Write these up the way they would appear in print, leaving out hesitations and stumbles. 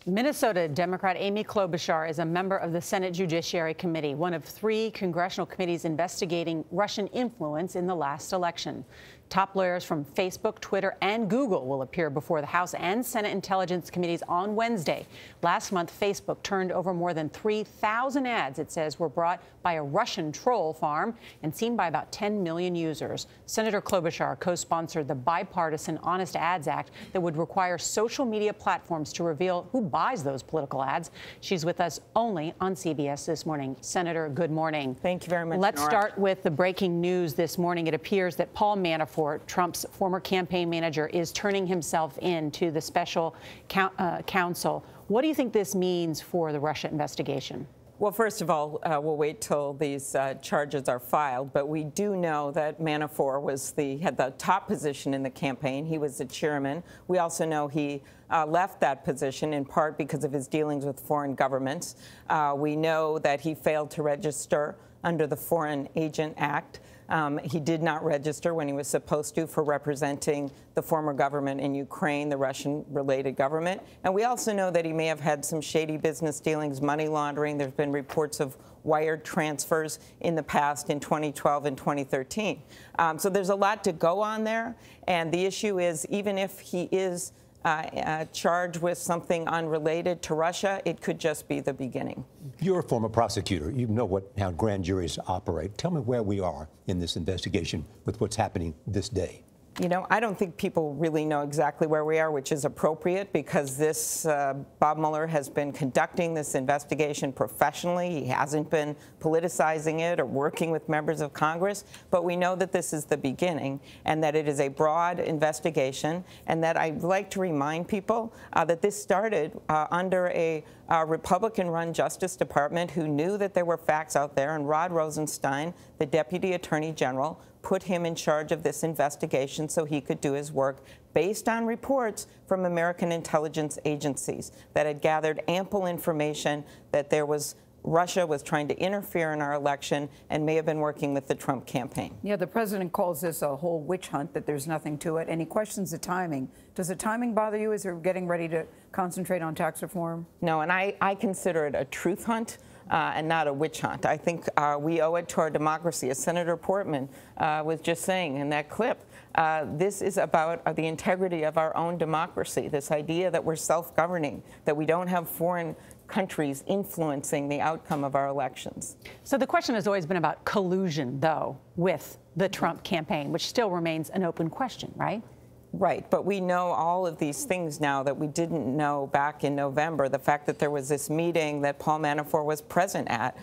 Minnesota Democrat Amy Klobuchar is a member of the Senate Judiciary Committee, one of 3 congressional committees investigating Russian influence in the last election. Top lawyers from Facebook, Twitter, and Google will appear before the House and Senate Intelligence Committees on Wednesday. Last month, Facebook turned over more than 3,000 ads, it says, were brought by a Russian troll farm and seen by about 10 million users. Senator Klobuchar co-sponsored the bipartisan Honest Ads Act that would require social media platforms to reveal who buys those political ads. She's with us only on CBS This Morning. Senator, good morning. Thank you very much, Let's Norah. start with the breaking news this morning. It appears that Paul Manafort, Trump's former campaign manager, is turning himself in to the special counsel. What do you think this means for the Russia investigation? Well, first of all, we'll wait till these charges are filed, but we do know that Manafort had the top position in the campaign. He was the chairman. We also know he left that position in part because of his dealings with foreign governments. We know that he failed to register under the Foreign Agent Act. He did not register when he was supposed to for representing the former government in Ukraine, the Russian-related government. And we also know that he may have had some shady business dealings, money laundering. There's been reports of wired transfers in the past in 2012 and 2013. So there's a lot to go on there. And the issue is, even if he is charged with something unrelated to Russia, it could just be the beginning. You're a former prosecutor. You know how grand juries operate. Tell me where we are in this investigation with what's happening this day. You know, I don't think people really know exactly where we are, which is appropriate because this Bob Mueller has been conducting this investigation professionally. He hasn't been politicizing it or working with members of Congress. But we know that this is the beginning and that it is a broad investigation, and that I'd like to remind people that this started under a Republican-run Justice Department who knew that there were facts out there, and Rod Rosenstein, the Deputy Attorney General, put him in charge of this investigation so he could do his work based on reports from American intelligence agencies that had gathered ample information that Russia was trying to interfere in our election and may have been working with the Trump campaign. Yeah, the president calls this a whole witch hunt, that there's nothing to it, and he questions the timing. Does the timing bother you as we're getting ready to concentrate on tax reform? No, and I consider it a truth hunt. And not a witch hunt. I think we owe it to our democracy. As Senator Portman was just saying in that clip, this is about the integrity of our own democracy, this idea that we're self-governing, that we don't have foreign countries influencing the outcome of our elections. So the question has always been about collusion, though, with the Trump campaign, which still remains an open question, right? Right, but we know all of these things now that we didn't know back in November. The fact that there was this meeting that Paul Manafort was present at,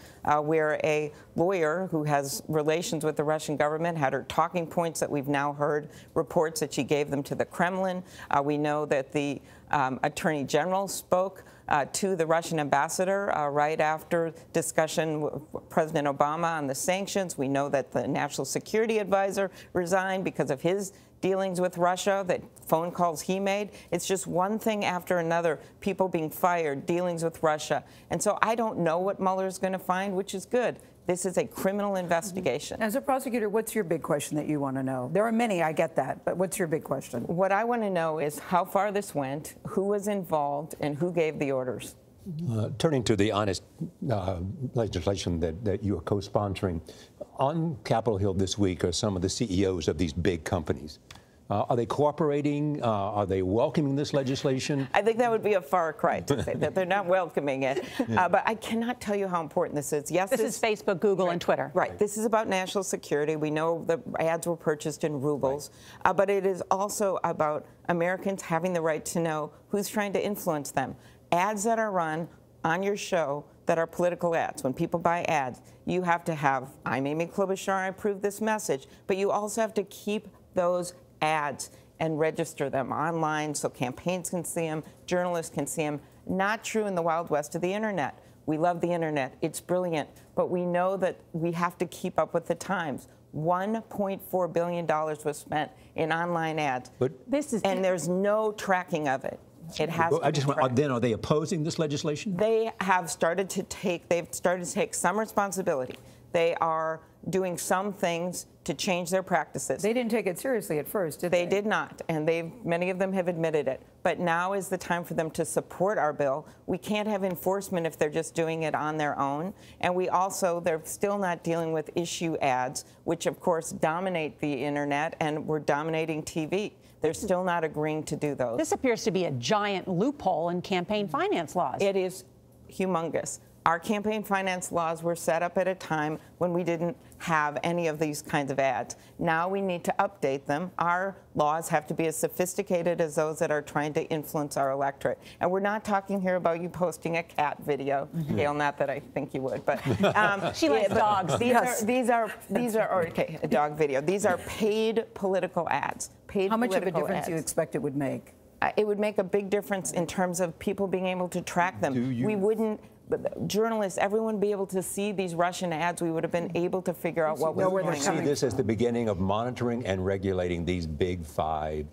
where a lawyer who has relations with the Russian government had her talking points that we've now heard reports that she gave them to the Kremlin. We know that the Attorney General spoke to the Russian ambassador right after discussion with President Obama on the sanctions. We know that the National Security Advisor resigned because of his dealings with Russia, that phone calls he made. It's just one thing after another, people being fired, dealings with Russia. And so I don't know what Mueller's going to find, which is good. This is a criminal investigation. As a prosecutor, what's your big question that you want to know? There are many, I get that, but what's your big question? What I want to know is how far this went, who was involved, and who gave the orders. Turning to the Honest legislation that you are co-sponsoring, on Capitol Hill this week are some of the CEOs of these big companies. Are they cooperating? Are they welcoming this legislation? I think that would be a far cry to say that they're not welcoming it. But I cannot tell you how important this is. Yes, this is Facebook, Google, and Twitter. Right. This is about national security. We know the ads were purchased in rubles. Right. But it is also about Americans having the right to know who's trying to influence them. Ads that are run on your show that are political ads. When people buy ads, you have to have, I'm Amy Klobuchar, I approve this message. But you also have to keep those ads and register them online so campaigns can see them, journalists can see them. Not true in the Wild West of the Internet. We love the Internet. It's brilliant. But we know that we have to keep up with the times. $1.4 billion was spent in online ads. And there's no tracking of it. It has to be tracked. Then are they opposing this legislation? They've started to take some responsibility. They are doing some things to change their practices. They didn't take it seriously at first, did they? They did not, and many of them have admitted it. but now is the time for them to support our bill. We can't have enforcement if they're just doing it on their own. And they're still not dealing with issue ads, which of course dominate the internet, and we're dominating TV. They're still not agreeing to do those. This appears to be a giant loophole in campaign finance laws. It is humongous. Our campaign finance laws were set up at a time when we didn't have any of these kinds of ads. Now we need to update them. Our laws have to be as sophisticated as those that are trying to influence our electorate. And we're not talking here about you posting a cat video, Gayle, not that I think you would, but she likes dogs. These are okay, a dog video. These are paid political ads. How much of a difference do you expect it would make? It would make a big difference in terms of people being able to track them. We wouldn't. Journalists, everyone would be able to see these Russian ads. We would have been able to figure out what was going on. You see this as the beginning of monitoring and regulating these big five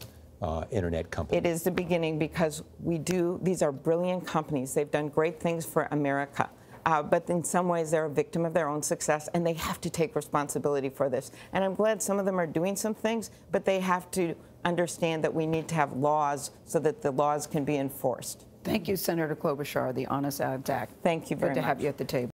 internet companies. It is the beginning because these are brilliant companies. They've done great things for America. But in some ways, they're a victim of their own success, and they have to take responsibility for this. And I'm glad some of them are doing some things, but they have to understand that we need to have laws so that the laws can be enforced. Thank you, Senator Klobuchar, the Honest Ads Act. Thank you very much. Good to have you at the table.